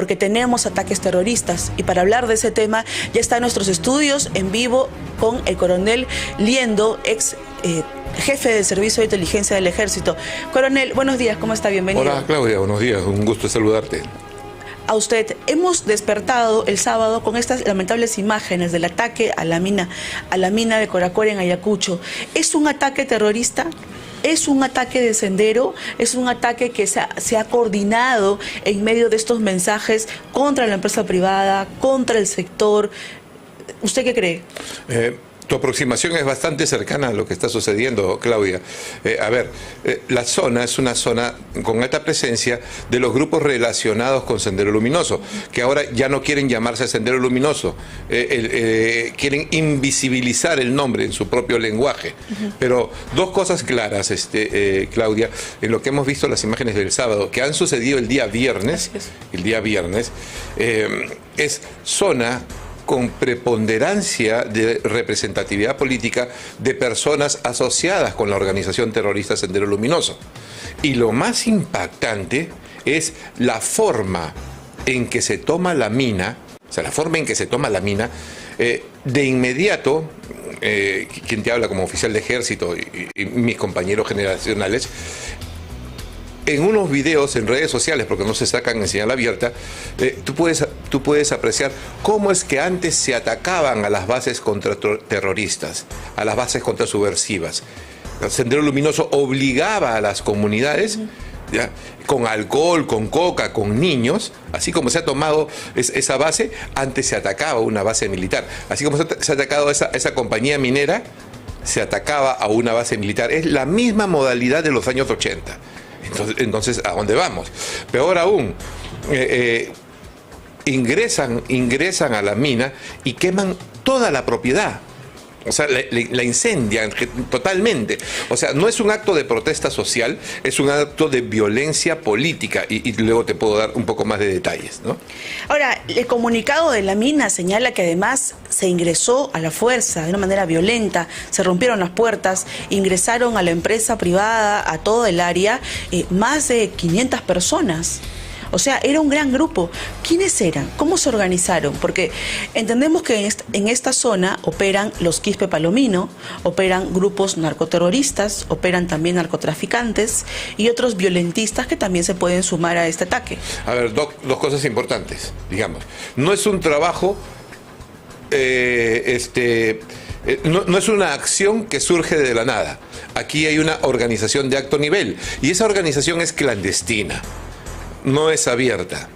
porque tenemos ataques terroristas. Y para hablar de ese tema ya está en nuestros estudios en vivo con el coronel Liendo, ex jefe del Servicio de Inteligencia del Ejército. Coronel, buenos días, ¿cómo está? Bienvenido. Hola Claudia, buenos días, un gusto saludarte. A usted, hemos despertado el sábado con estas lamentables imágenes del ataque a la mina de Coracora en Ayacucho. ¿Es un ataque terrorista? ¿Es un ataque de Sendero? ¿Es un ataque que se ha coordinado en medio de estos mensajes contra la empresa privada, contra el sector? ¿Usted qué cree? Tu aproximación es bastante cercana a lo que está sucediendo, Claudia. La zona es una zona con alta presencia de los grupos relacionados con Sendero Luminoso, que ahora ya no quieren llamarse Sendero Luminoso, quieren invisibilizar el nombre en su propio lenguaje. Pero dos cosas claras, Claudia, en lo que hemos visto las imágenes del sábado, que han sucedido el día viernes, es zona con preponderancia de representatividad política de personas asociadas con la organización terrorista Sendero Luminoso. Y lo más impactante es la forma en que se toma la mina, de inmediato, quien te habla como oficial de ejército y mis compañeros generacionales, en unos videos en redes sociales, porque no se sacan en señal abierta, tú puedes apreciar cómo es que antes se atacaban a las bases contraterroristas, a las bases contrasubversivas. El Sendero Luminoso obligaba a las comunidades, ¿ya?, con alcohol, con coca, con niños, así como se ha tomado esa base, antes se atacaba una base militar. Así como se ha atacado esa compañía minera, se atacaba a una base militar. Es la misma modalidad de los años 80. Entonces, ¿a dónde vamos? Peor aún, ingresan a la mina y queman toda la propiedad. O sea, la incendian totalmente. O sea, no es un acto de protesta social, es un acto de violencia política. Y luego te puedo dar un poco más de detalles, ¿no? Ahora, el comunicado de la mina señala que además se ingresó a la fuerza de una manera violenta, se rompieron las puertas, ingresaron a la empresa privada, a todo el área, más de 500 personas. O sea, era un gran grupo. ¿Quiénes eran? ¿Cómo se organizaron? Porque entendemos que en esta zona operan los Quispe Palomino, operan grupos narcoterroristas, operan también narcotraficantes y otros violentistas que también se pueden sumar a este ataque. A ver, dos cosas importantes, digamos. No es un trabajo, no es una acción que surge de la nada. Aquí hay una organización de alto nivel y esa organización es clandestina. No es abierta.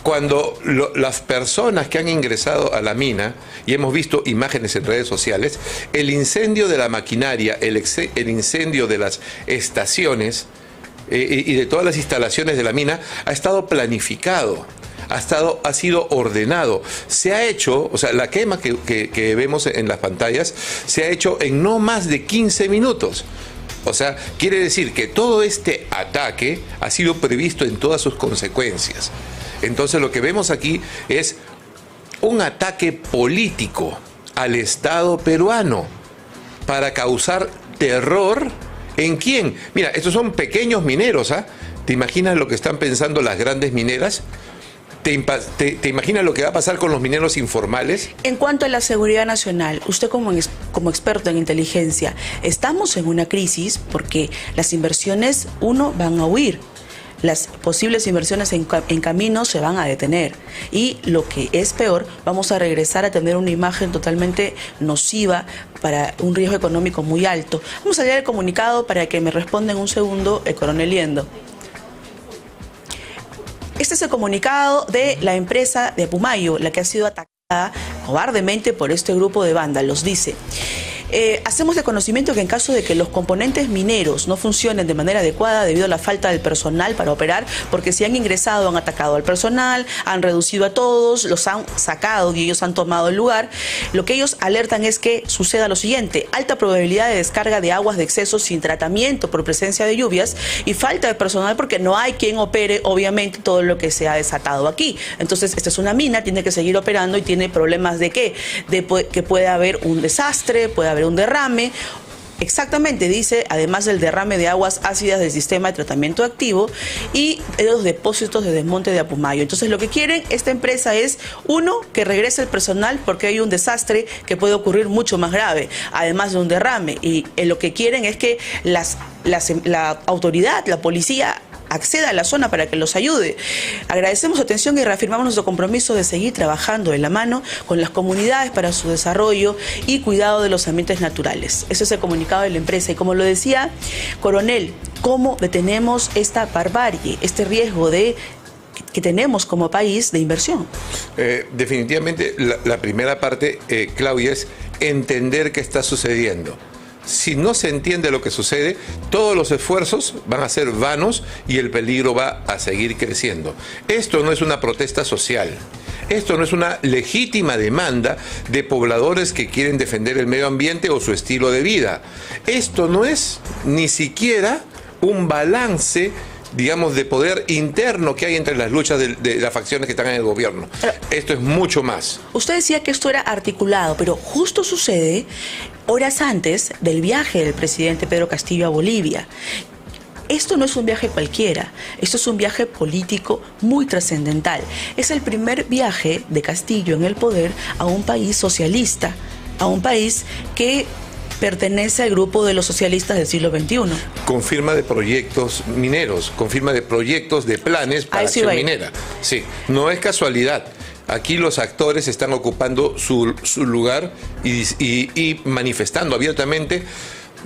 Cuando las personas que han ingresado a la mina, y hemos visto imágenes en redes sociales, el incendio de la maquinaria, el incendio de las estaciones y de todas las instalaciones de la mina ha estado planificado, ha sido ordenado. Se ha hecho, o sea, la quema que vemos en las pantallas se ha hecho en no más de 15 minutos. O sea, quiere decir que todo este ataque ha sido previsto en todas sus consecuencias. Entonces lo que vemos aquí es un ataque político al Estado peruano para causar terror. ¿En quién? Mira, estos son pequeños mineros, ¿ah? ¿Te imaginas lo que están pensando las grandes mineras? ¿Te imaginas lo que va a pasar con los mineros informales? En cuanto a la seguridad nacional, usted como experto en inteligencia, estamos en una crisis porque las inversiones, van a huir. Las posibles inversiones en caminos se van a detener. Y lo que es peor, vamos a regresar a tener una imagen totalmente nociva para un riesgo económico muy alto. Vamos a leer el comunicado para que me responda en un segundo el coronel Liendo. Este es el comunicado de la empresa de Pumayo, la que ha sido atacada cobardemente por este grupo de vándalos. Dice: hacemos de conocimiento que en caso de que los componentes mineros no funcionen de manera adecuada debido a la falta del personal para operar, porque si han ingresado, han atacado al personal, han reducido a todos, los han sacado y ellos han tomado el lugar, lo que ellos alertan es que suceda lo siguiente: alta probabilidad de descarga de aguas de exceso sin tratamiento por presencia de lluvias y falta de personal porque no hay quien opere, obviamente, todo lo que se ha desatado aquí. Entonces, esta es una mina, tiene que seguir operando y tiene problemas de ¿qué? De que puede haber un desastre, puede haber un derrame Exactamente, dice, además del derrame de aguas ácidas del sistema de tratamiento activo y de los depósitos de desmonte de Apumayo. Entonces lo que quieren esta empresa es, uno, que regrese el personal porque hay un desastre que puede ocurrir mucho más grave, además de un derrame. Y lo que quieren es que la autoridad, la policía, acceda a la zona para que los ayude. Agradecemos su atención y reafirmamos nuestro compromiso de seguir trabajando de la mano con las comunidades para su desarrollo y cuidado de los ambientes naturales. Eso es el comunicado de la empresa. Y como lo decía, coronel, ¿cómo detenemos esta barbarie, este riesgo que tenemos como país de inversión? Definitivamente la primera parte, Claudia, es entender qué está sucediendo. Si no se entiende lo que sucede, todos los esfuerzos van a ser vanos y el peligro va a seguir creciendo. Esto no es una protesta social. Esto no es una legítima demanda de pobladores que quieren defender el medio ambiente o su estilo de vida. Esto no es ni siquiera un balance, digamos, de poder interno que hay entre las luchas de las facciones que están en el gobierno. Esto es mucho más. Usted decía que esto era articulado, pero justo sucede horas antes del viaje del presidente Pedro Castillo a Bolivia. Esto no es un viaje cualquiera, esto es un viaje político muy trascendental. Es el primer viaje de Castillo en el poder a un país socialista, a un país que pertenece al grupo de los socialistas del siglo XXI. Confirma de proyectos mineros, confirma de proyectos, de planes para acción minera. Sí, no es casualidad. Aquí los actores están ocupando su lugar y manifestando abiertamente: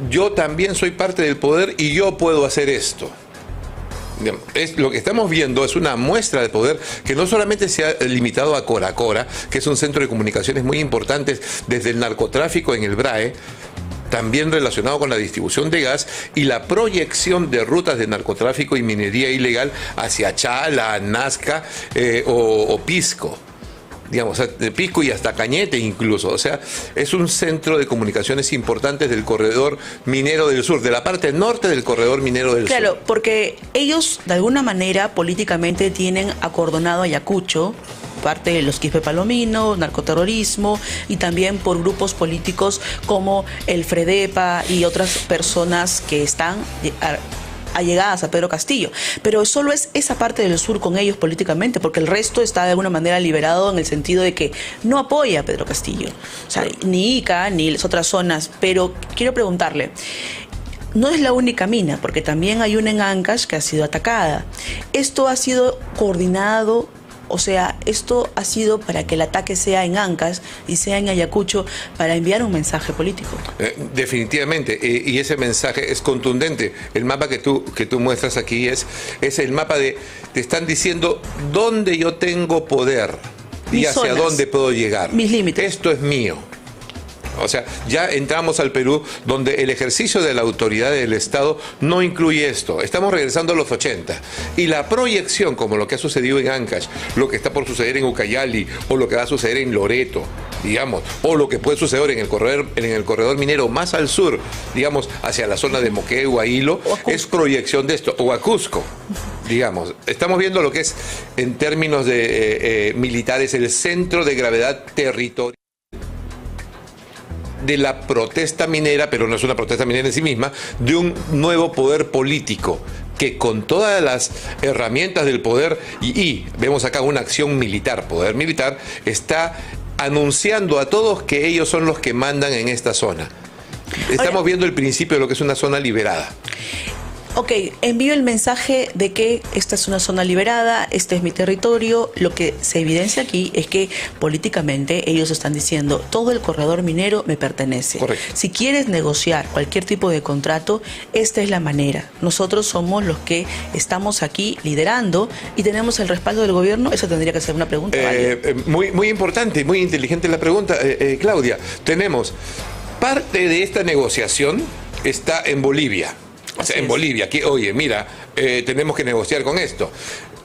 yo también soy parte del poder y yo puedo hacer esto. Lo que estamos viendo es una muestra de poder que no solamente se ha limitado a Coracora, que es un centro de comunicaciones muy importante desde el narcotráfico en el BRAE, también relacionado con la distribución de gas y la proyección de rutas de narcotráfico y minería ilegal hacia Chala, Nazca o Pisco. Digamos, de Pisco y hasta Cañete incluso. O sea, es un centro de comunicaciones importantes del corredor minero del sur, de la parte norte del corredor minero del sur. Claro, porque ellos de alguna manera políticamente tienen acordonado a Ayacucho, parte de los Quispe Palomino, narcoterrorismo, y también por grupos políticos como el Fredepa y otras personas que están allegadas a Pedro Castillo, pero solo es esa parte del sur con ellos políticamente, porque el resto está de alguna manera liberado en el sentido de que no apoya a Pedro Castillo, o sea, ni Ica ni las otras zonas. Pero quiero preguntarle, no es la única mina, porque también hay una en Ancash que ha sido atacada. ¿Esto ha sido coordinado? O sea, esto ha sido para que el ataque sea en Ancash y sea en Ayacucho, para enviar un mensaje político. Definitivamente, y ese mensaje es contundente. El mapa que tú muestras aquí es el mapa te están diciendo dónde yo tengo poder y hacia zonas, dónde puedo llegar. Mis límites. Esto es mío. O sea, ya entramos al Perú donde el ejercicio de la autoridad del Estado no incluye esto. Estamos regresando a los 80. Y la proyección, como lo que ha sucedido en Ancash, lo que está por suceder en Ucayali, o lo que va a suceder en Loreto, digamos, o lo que puede suceder en el corredor minero más al sur, digamos, hacia la zona de Moquegua, Hilo, es proyección de esto, o a Cusco. Digamos, estamos viendo lo que es, en términos de militares, el centro de gravedad territorial de la protesta minera, pero no es una protesta minera en sí misma, de un nuevo poder político que con todas las herramientas del poder, y vemos acá una acción militar, poder militar, está anunciando a todos que ellos son los que mandan en esta zona. Estamos viendo el principio de lo que es una zona liberada. Ok, envío el mensaje de que esta es una zona liberada, este es mi territorio. Lo que se evidencia aquí es que políticamente ellos están diciendo: todo el corredor minero me pertenece. Correcto. Si quieres negociar cualquier tipo de contrato, esta es la manera. Nosotros somos los que estamos aquí liderando y tenemos el respaldo del gobierno. Eso tendría que ser una pregunta. Muy importante, muy inteligente la pregunta, Claudia. Tenemos parte de esta negociación está en Bolivia. O sea, en Bolivia, que, oye, mira, tenemos que negociar con esto.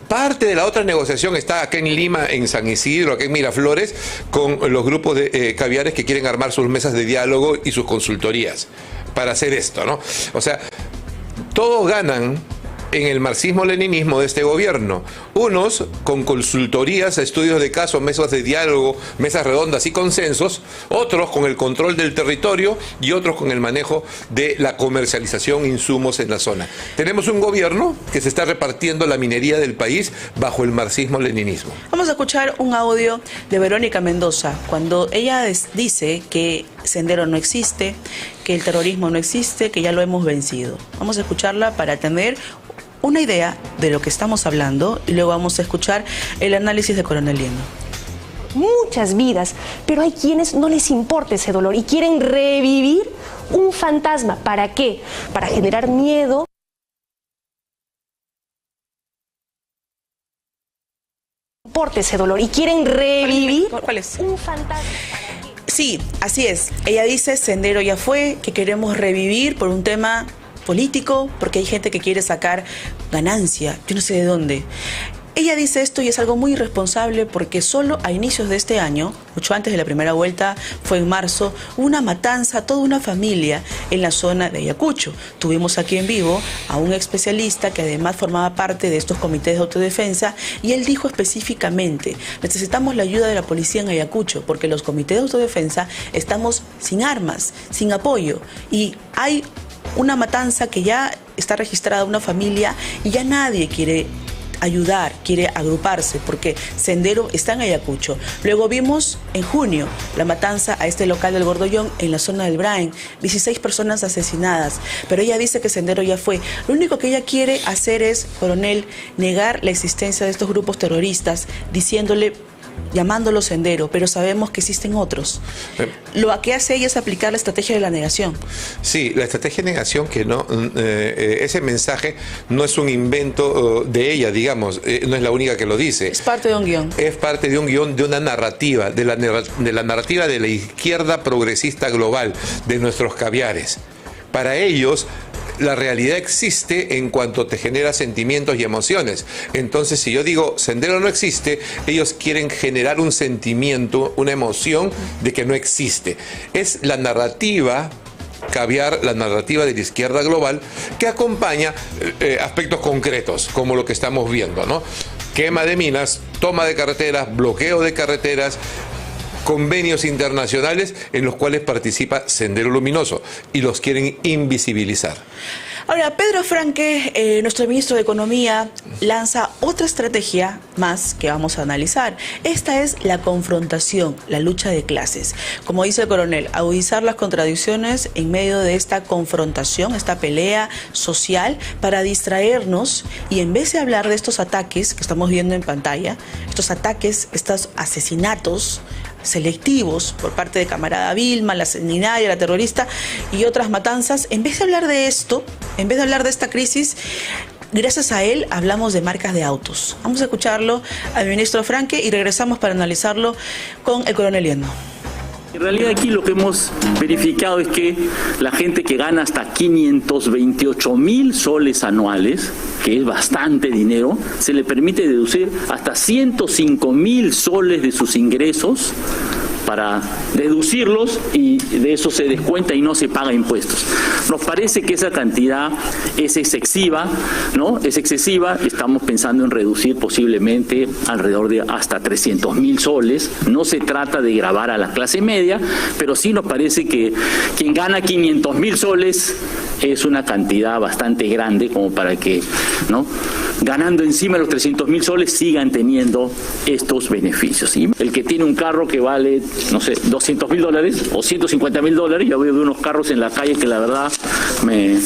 Parte de la otra negociación está acá en Lima, en San Isidro, acá en Miraflores, con los grupos de caviares que quieren armar sus mesas de diálogo y sus consultorías para hacer esto, ¿no? O sea, todos ganan en el marxismo-leninismo de este gobierno. Unos con consultorías, estudios de caso, mesas de diálogo, mesas redondas y consensos, otros con el control del territorio y otros con el manejo de la comercialización de insumos en la zona. Tenemos un gobierno que se está repartiendo la minería del país bajo el marxismo-leninismo. Vamos a escuchar un audio de Verónica Mendoza, cuando ella dice que Sendero no existe, que el terrorismo no existe, que ya lo hemos vencido. Vamos a escucharla para tener una idea de lo que estamos hablando y luego vamos a escuchar el análisis de Coronel Liendo. Muchas vidas, pero hay quienes no les importa ese dolor y quieren revivir un fantasma. ¿Para qué? Para generar miedo. Importa ese dolor y quieren revivir ¿Cuál es? un fantasma. Sí, así es. Ella dice, Sendero ya fue, que queremos revivir por un tema político, porque hay gente que quiere sacar ganancia, yo no sé de dónde. Ella dice esto y es algo muy irresponsable porque solo a inicios de este año, mucho antes de la primera vuelta, fue en marzo, una matanza, toda una familia en la zona de Ayacucho. Tuvimos aquí en vivo a un especialista que además formaba parte de estos comités de autodefensa y él dijo específicamente, necesitamos la ayuda de la policía en Ayacucho porque los comités de autodefensa estamos sin armas, sin apoyo y hay una matanza que ya está registrada, una familia y ya nadie quiere ayudar, quiere agruparse, porque Sendero está en Ayacucho. Luego vimos en junio la matanza a este local del Gordollón en la zona del Brain, 16 personas asesinadas, pero ella dice que Sendero ya fue. Lo único que ella quiere hacer es, coronel, negar la existencia de estos grupos terroristas, llamándolo Sendero, pero sabemos que existen otros. Lo que hace ella es aplicar la estrategia de la negación. Sí, la estrategia de negación, que no, ese mensaje no es un invento de ella, digamos, no es la única que lo dice. Es parte de un guión. Es parte de un guión, de una narrativa, de la narrativa de la izquierda progresista global, de nuestros caviares. Para ellos, la realidad existe en cuanto te genera sentimientos y emociones. Entonces, si yo digo Sendero no existe, ellos quieren generar un sentimiento, una emoción de que no existe. Es la narrativa caviar, la narrativa de la izquierda global que acompaña aspectos concretos, como lo que estamos viendo, ¿no? Quema de minas, toma de carreteras, bloqueo de carreteras, convenios internacionales en los cuales participa Sendero Luminoso y los quieren invisibilizar. Ahora, Pedro Franque, nuestro ministro de Economía, lanza otra estrategia más que vamos a analizar. Esta es la confrontación, la lucha de clases. Como dice el coronel, agudizar las contradicciones en medio de esta confrontación, esta pelea social, para distraernos y en vez de hablar de estos ataques que estamos viendo en pantalla, estos ataques, estos asesinatos selectivos por parte de camarada Vilma, la sanguinaria, la terrorista y otras matanzas, en vez de hablar de esto, en vez de hablar de esta crisis, gracias a él hablamos de marcas de autos. Vamos a escucharlo al ministro Franque y regresamos para analizarlo con el coronel Liendo. En realidad aquí lo que hemos verificado es que la gente que gana hasta 528.000 soles anuales, que es bastante dinero, se le permite deducir hasta 105.000 soles de sus ingresos para deducirlos y de eso se descuenta y no se paga impuestos. Nos parece que esa cantidad es excesiva, ¿no? Es excesiva, estamos pensando en reducir posiblemente alrededor de hasta 300.000 soles. No se trata de gravar a la clase media, pero sí nos parece que quien gana 500.000 soles es una cantidad bastante grande como para que, ¿no?, ganando encima de los 300.000 soles sigan teniendo estos beneficios. Y el que tiene un carro que vale, no sé, $200.000 o $150.000, yo veo unos carros en la calle que la verdad me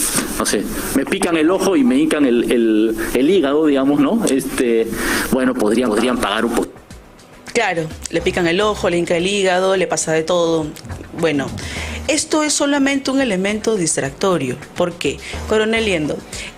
pican el ojo y me hincan el hígado, digamos, ¿no? Bueno, podrían pagar un poco. Claro, le pican el ojo, le hinca el hígado, le pasa de todo. Bueno, esto es solamente un elemento distractorio. ¿Por qué? Coronel Liendo,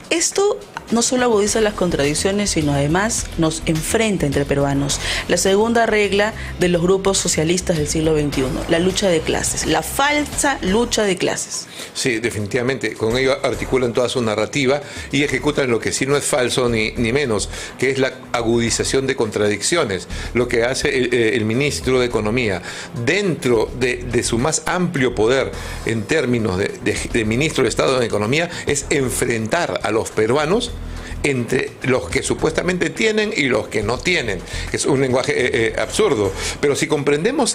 esto no solo agudiza las contradicciones, sino además nos enfrenta entre peruanos. La segunda regla de los grupos socialistas del siglo XXI, la lucha de clases, la falsa lucha de clases. Sí, definitivamente. Con ello articulan toda su narrativa y ejecutan lo que sí no es falso ni menos, que es la agudización de contradicciones. Lo que hace el ministro de Economía, dentro de su más amplio poder en términos de ministro de Estado de Economía, es enfrentar a los peruanos entre los que supuestamente tienen y los que no tienen. Es un lenguaje absurdo. Pero si comprendemos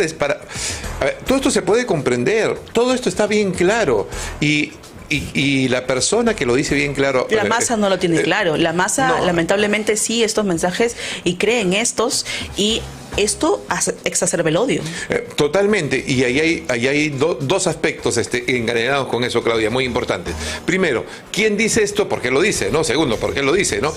todo esto se puede comprender, todo esto está bien claro. Y la persona que lo dice bien claro... La masa no lo tiene claro. La masa, no, lamentablemente, sí, estos mensajes, y cree en estos, y esto exacerba el odio. Totalmente. Y ahí hay dos aspectos encadenados con eso, Claudia, muy importantes. Primero, ¿quién dice esto? ¿Por qué lo dice? ¿No? Segundo, ¿por qué lo dice? ¿No?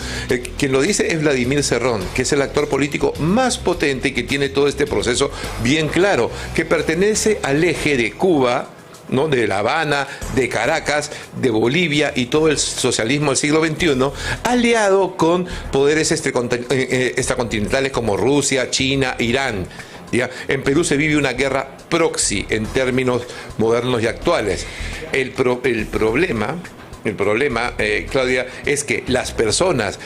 Quien lo dice es Vladimir Cerrón, que es el actor político más potente y que tiene todo este proceso bien claro, que pertenece al eje de Cuba, ¿no? De La Habana, de Caracas, de Bolivia y todo el socialismo del siglo XXI, aliado con poderes extracontinentales como Rusia, China, Irán. ¿Ya? En Perú se vive una guerra proxy en términos modernos y actuales. El problema, Claudia, es que las personas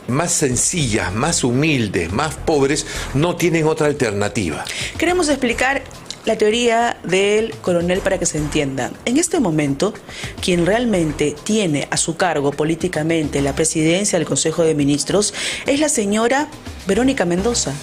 más sencillas, más humildes, más pobres, no tienen otra alternativa. Queremos explicar la teoría del coronel para que se entienda. En este momento, quien realmente tiene a su cargo políticamente la presidencia del Consejo de Ministros es la señora Verónica Mendoza.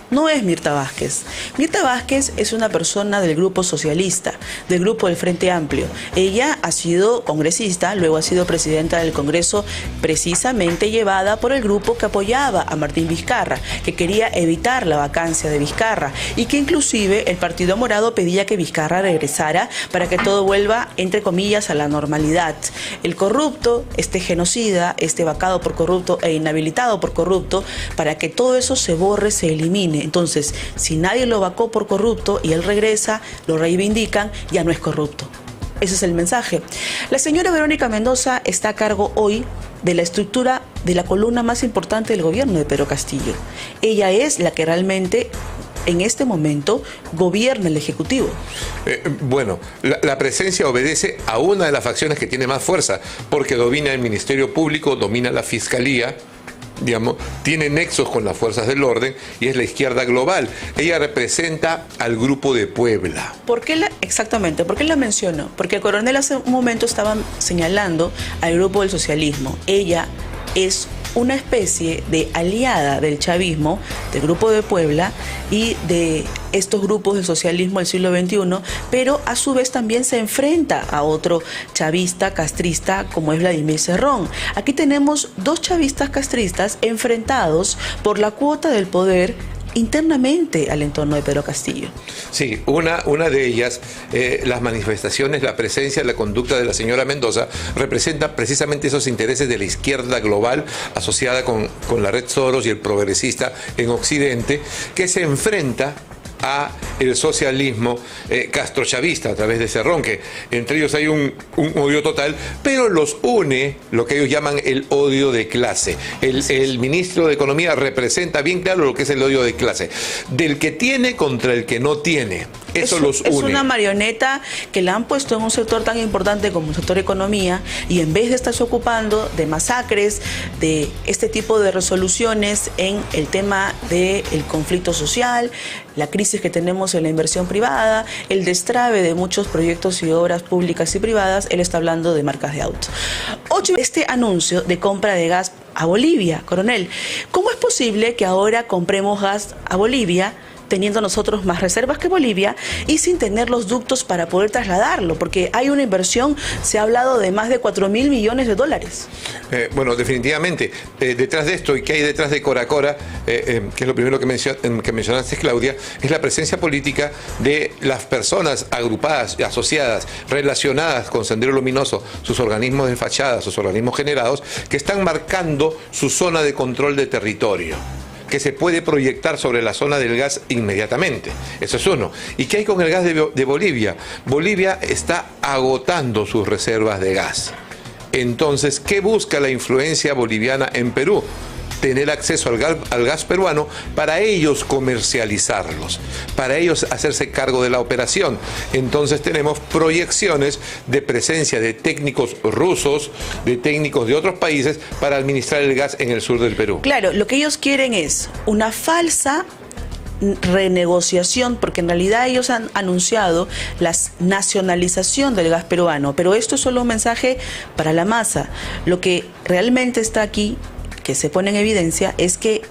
No es Mirta Vázquez. Mirta Vázquez es una persona del grupo socialista, del grupo del Frente Amplio. Ella ha sido congresista, luego ha sido presidenta del Congreso, precisamente llevada por el grupo que apoyaba a Martín Vizcarra, que quería evitar la vacancia de Vizcarra y que inclusive el Partido Morado pedía que Vizcarra regresara para que todo vuelva, entre comillas, a la normalidad. El corrupto, este genocida, este vacado por corrupto e inhabilitado por corrupto, para que todo eso se borre, se elimine. Entonces, si nadie lo vacó por corrupto y él regresa, lo reivindican, ya no es corrupto. Ese es el mensaje. La señora Verónica Mendoza está a cargo hoy de la estructura de la columna más importante del gobierno de Pedro Castillo. Ella es la que realmente en este momento gobierna el Ejecutivo. Bueno, la presencia obedece a una de las facciones que tiene más fuerza, porque domina el Ministerio Público, domina la Fiscalía, digamos, tiene nexos con las fuerzas del orden y es la izquierda global. Ella representa al Grupo de Puebla. Exactamente, ¿por qué la menciono? Porque el coronel hace un momento estaba señalando al grupo del socialismo. Ella es una especie de aliada del chavismo, del Grupo de Puebla y de estos grupos del socialismo del siglo XXI, pero a su vez también se enfrenta a otro chavista castrista como es Vladimir Cerrón. Aquí tenemos dos chavistas castristas enfrentados por la cuota del poder internamente al entorno de Pedro Castillo. Sí, una de ellas, las manifestaciones, la presencia, la conducta de la señora Mendoza representa precisamente esos intereses de la izquierda global asociada con la red Soros y el progresista en Occidente, que se enfrenta a el socialismo castrochavista a través de Cerrón, que entre ellos hay un odio total, pero los une lo que ellos llaman el odio de clase. El ministro de Economía representa bien claro lo que es el odio de clase, del que tiene contra el que no tiene. Eso los une. Es una marioneta que la han puesto en un sector tan importante como el sector economía, y en vez de estarse ocupando de masacres, de este tipo de resoluciones en el tema del conflicto social, la crisis que tenemos en la inversión privada, el destrabe de muchos proyectos y obras públicas y privadas, él está hablando de marcas de autos. Este anuncio de compra de gas a Bolivia, coronel, ¿cómo es posible que ahora compremos gas a Bolivia teniendo nosotros más reservas que Bolivia y sin tener los ductos para poder trasladarlo? Porque hay una inversión, se ha hablado de más de 4.000 millones de dólares. Bueno, definitivamente, detrás de esto, y que hay detrás de Coracora, que es lo primero que mencionaste, Claudia, es la presencia política de las personas agrupadas, asociadas, relacionadas con Sendero Luminoso, sus organismos de fachada, sus organismos generados, que están marcando su zona de control de territorio, que se puede proyectar sobre la zona del gas inmediatamente. Eso es uno. ¿Y qué hay con el gas de Bolivia? Bolivia está agotando sus reservas de gas. Entonces, ¿qué busca la influencia boliviana en Perú? Tener acceso al gas peruano para ellos comercializarlos, para ellos hacerse cargo de la operación. Entonces tenemos proyecciones de presencia de técnicos rusos, de técnicos de otros países para administrar el gas en el sur del Perú. Claro, lo que ellos quieren es una falsa renegociación, porque en realidad ellos han anunciado la nacionalización del gas peruano, pero esto es solo un mensaje para la masa. Lo que realmente está aquí que se pone en evidencia es que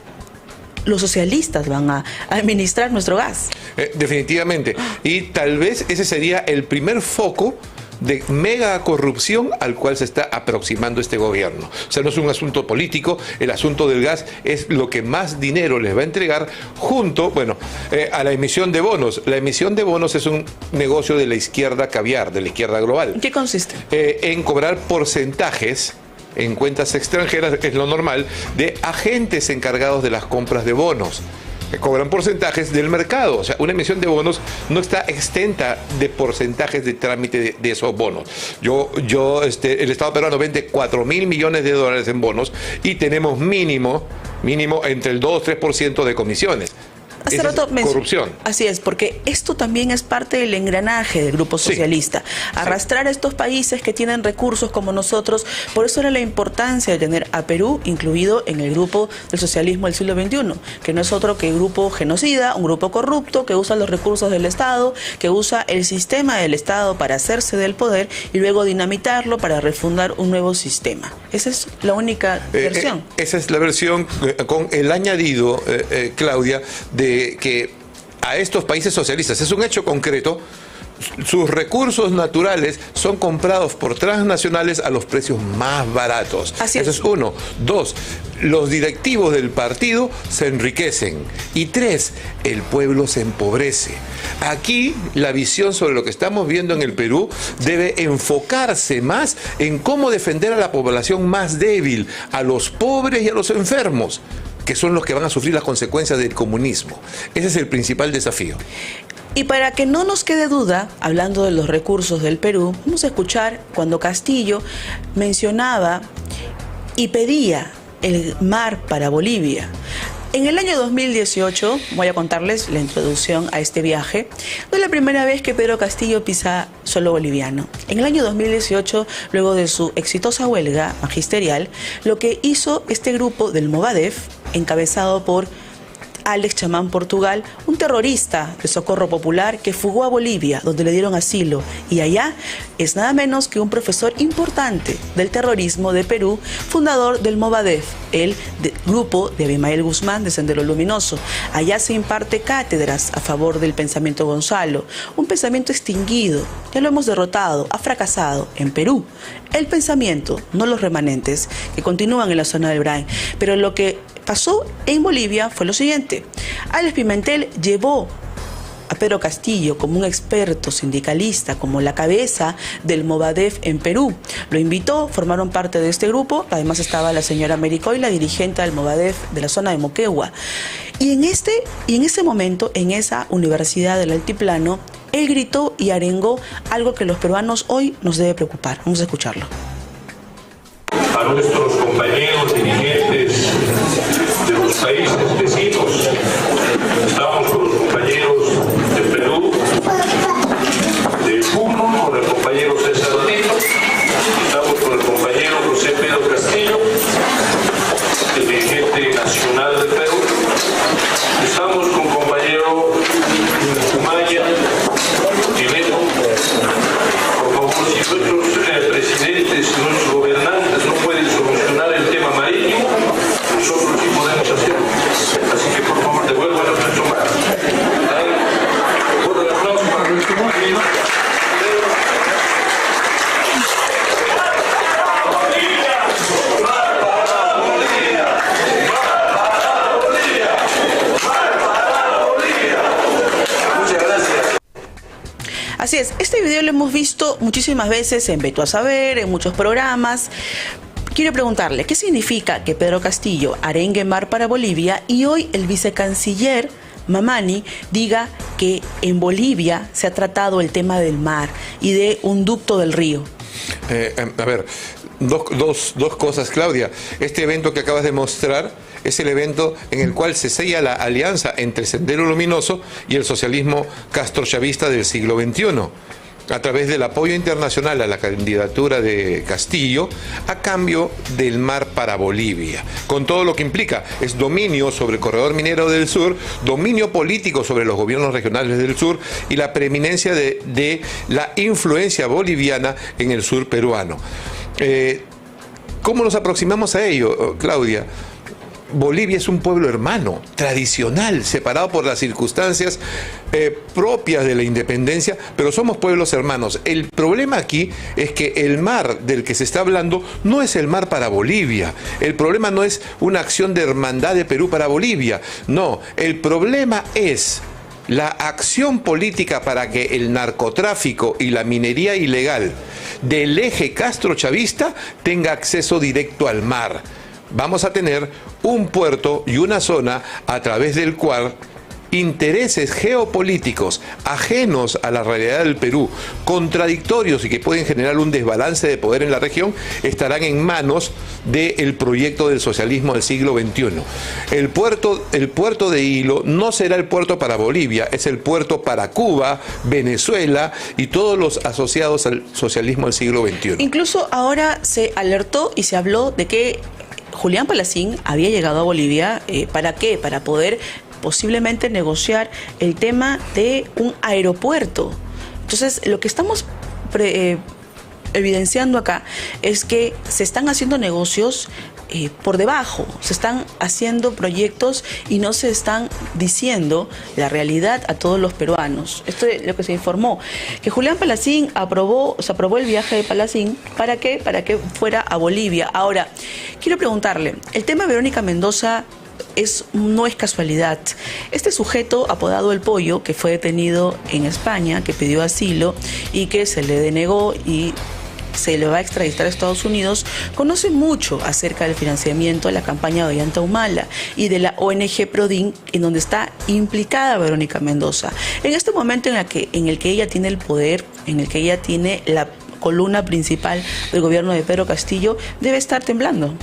los socialistas van a administrar nuestro gas. Definitivamente. Y tal vez ese sería el primer foco de mega corrupción al cual se está aproximando este gobierno. O sea, no es un asunto político, el asunto del gas es lo que más dinero les va a entregar junto, a la emisión de bonos. La emisión de bonos es un negocio de la izquierda caviar, de la izquierda global. ¿En qué consiste? En cobrar porcentajes en cuentas extranjeras, que es lo normal, de agentes encargados de las compras de bonos. Cobran porcentajes del mercado. O sea, una emisión de bonos no está exenta de porcentajes de trámite de esos bonos. El Estado peruano vende 4.000 millones de dólares en bonos y tenemos mínimo entre el 2-3% de comisiones. Hace rato corrupción. Así es, porque esto también es parte del engranaje del grupo socialista. Sí, arrastrar a estos países que tienen recursos como nosotros. Por eso era la importancia de tener a Perú incluido en el grupo del socialismo del siglo XXI, que no es otro que un grupo genocida, un grupo corrupto, que usa los recursos del Estado, que usa el sistema del Estado para hacerse del poder y luego dinamitarlo para refundar un nuevo sistema. Esa es la única versión. Esa es la versión con el añadido, Claudia, de que a estos países socialistas es un hecho concreto, sus recursos naturales son comprados por transnacionales a los precios más baratos. Así es. Eso es uno. Dos, los directivos del partido se enriquecen. Y tres, el pueblo se empobrece. Aquí la visión sobre lo que estamos viendo en el Perú debe enfocarse más en cómo defender a la población más débil, a los pobres y a los enfermos, que son los que van a sufrir las consecuencias del comunismo. Ese es el principal desafío. Y para que no nos quede duda, hablando de los recursos del Perú, vamos a escuchar cuando Castillo mencionaba y pedía el mar para Bolivia. En el año 2018, voy a contarles la introducción a este viaje, no es la primera vez que Pedro Castillo pisa suelo boliviano. En el año 2018, luego de su exitosa huelga magisterial, lo que hizo este grupo del Movadef, encabezado por Alex Chamán Portugal, un terrorista de Socorro Popular que fugó a Bolivia, donde le dieron asilo, y allá es nada menos que un profesor importante del terrorismo de Perú, fundador del Movadef, el grupo de Abimael Guzmán de Sendero Luminoso. Allá se imparte cátedras a favor del pensamiento Gonzalo, un pensamiento extinguido, ya lo hemos derrotado, ha fracasado en Perú. El pensamiento, no los remanentes, que continúan en la zona del Brain, pero lo que pasó en Bolivia fue lo siguiente. Alex Pimentel llevó a Pedro Castillo como un experto sindicalista, como la cabeza del Movadef en Perú. Lo invitó, formaron parte de este grupo, además estaba la señora Mericoy, la dirigente del Movadef de la zona de Moquegua. Y en ese momento, en esa universidad del Altiplano, él gritó y arengó algo que los peruanos hoy nos debe preocupar. Vamos a escucharlo. A nuestros compañeros dirigentes de los países vecinos, estamos con los compañeros de Perú, de Puno, con el compañero César Lino, estamos con el compañero José Pedro Castillo, el dirigente nacional de Perú, estamos con el compañero Humaya, Chileno. Por favor, si nuestros presidentes, nuestros gobernantes no pueden solucionar el tema marítimo, nosotros sí podemos hacerlo. Así que por favor devuelvan a nuestro mar. Por el aplauso para nuestro compañero. Muchas gracias. Así es, este video lo hemos visto muchísimas veces en Veto a Saber, en muchos programas. Quiero preguntarle, ¿qué significa que Pedro Castillo arengue mar para Bolivia y hoy el vicecanciller Mamani diga que en Bolivia se ha tratado el tema del mar y de un ducto del río? A ver, dos cosas, Claudia. Este evento que acabas de mostrar es el evento en el cual se sella la alianza entre Sendero Luminoso y el socialismo castrochavista del siglo XXI, a través del apoyo internacional a la candidatura de Castillo a cambio del mar para Bolivia, con todo lo que implica. Es dominio sobre el corredor minero del sur, dominio político sobre los gobiernos regionales del sur y la preeminencia de la influencia boliviana en el sur peruano. ¿Cómo nos aproximamos a ello, Claudia? Bolivia es un pueblo hermano, tradicional, separado por las circunstancias propias de la independencia, pero somos pueblos hermanos. El problema aquí es que el mar del que se está hablando no es el mar para Bolivia. El problema no es una acción de hermandad de Perú para Bolivia. No, el problema es la acción política para que el narcotráfico y la minería ilegal del eje castrochavista tenga acceso directo al mar. Vamos a tener un puerto y una zona a través del cual intereses geopolíticos ajenos a la realidad del Perú, contradictorios y que pueden generar un desbalance de poder en la región, estarán en manos del proyecto del socialismo del siglo XXI. El puerto de Hilo no será el puerto para Bolivia, es el puerto para Cuba, Venezuela y todos los asociados al socialismo del siglo XXI. Incluso ahora se alertó y se habló de que Julián Palacín había llegado a Bolivia, ¿para qué? Para poder posiblemente negociar el tema de un aeropuerto. Entonces, lo que estamos evidenciando acá es que se están haciendo negocios por debajo, se están haciendo proyectos y no se están diciendo la realidad a todos los peruanos. Esto es lo que se informó, que Julián Palacín se aprobó el viaje de Palacín, ¿para qué? Para que fuera a Bolivia. Ahora, quiero preguntarle, el tema de Verónica Mendoza no es casualidad. Este sujeto apodado El Pollo, que fue detenido en España, que pidió asilo y que se le denegó y se le va a extraditar a Estados Unidos, conoce mucho acerca del financiamiento de la campaña de Ollanta Humala y de la ONG Prodin, en donde está implicada Verónica Mendoza. En este momento en el que ella tiene el poder, en el que ella tiene la columna principal del gobierno de Pedro Castillo, debe estar temblando.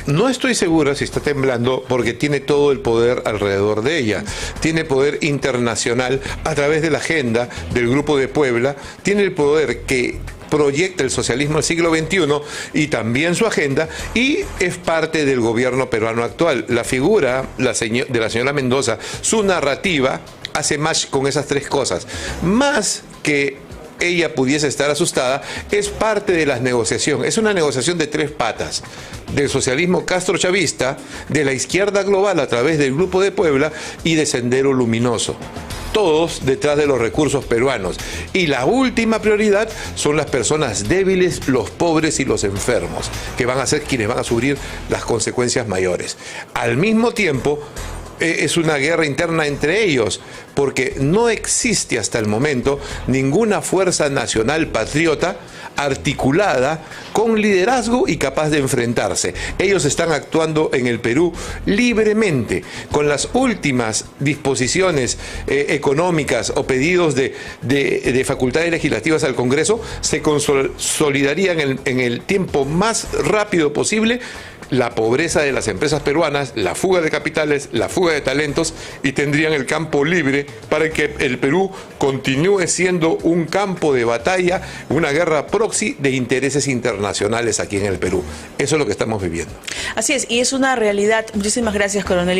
No estoy segura si está temblando porque tiene todo el poder alrededor de ella. Tiene poder internacional a través de la agenda del Grupo de Puebla, tiene el poder que proyecta el socialismo del siglo XXI y también su agenda, y es parte del gobierno peruano actual. La figura de la señora Mendoza, su narrativa, hace match con esas tres cosas. Más que ella pudiese estar asustada, es parte de las negociaciones. Es una negociación de tres patas: del socialismo castrochavista, de la izquierda global a través del Grupo de Puebla y de Sendero Luminoso. Todos detrás de los recursos peruanos. Y la última prioridad son las personas débiles, los pobres y los enfermos, que van a ser quienes van a sufrir las consecuencias mayores. Al mismo tiempo, es una guerra interna entre ellos, porque no existe hasta el momento ninguna fuerza nacional patriota articulada, con liderazgo y capaz de enfrentarse. Ellos están actuando en el Perú libremente, con las últimas disposiciones económicas o pedidos de facultades legislativas al Congreso, se consolidarían en el tiempo más rápido posible la pobreza de las empresas peruanas, la fuga de capitales, la fuga de talentos, y tendrían el campo libre para que el Perú continúe siendo un campo de batalla, una guerra proxy de intereses internacionales aquí en el Perú. Eso es lo que estamos viviendo. Así es, y es una realidad. Muchísimas gracias, coronel.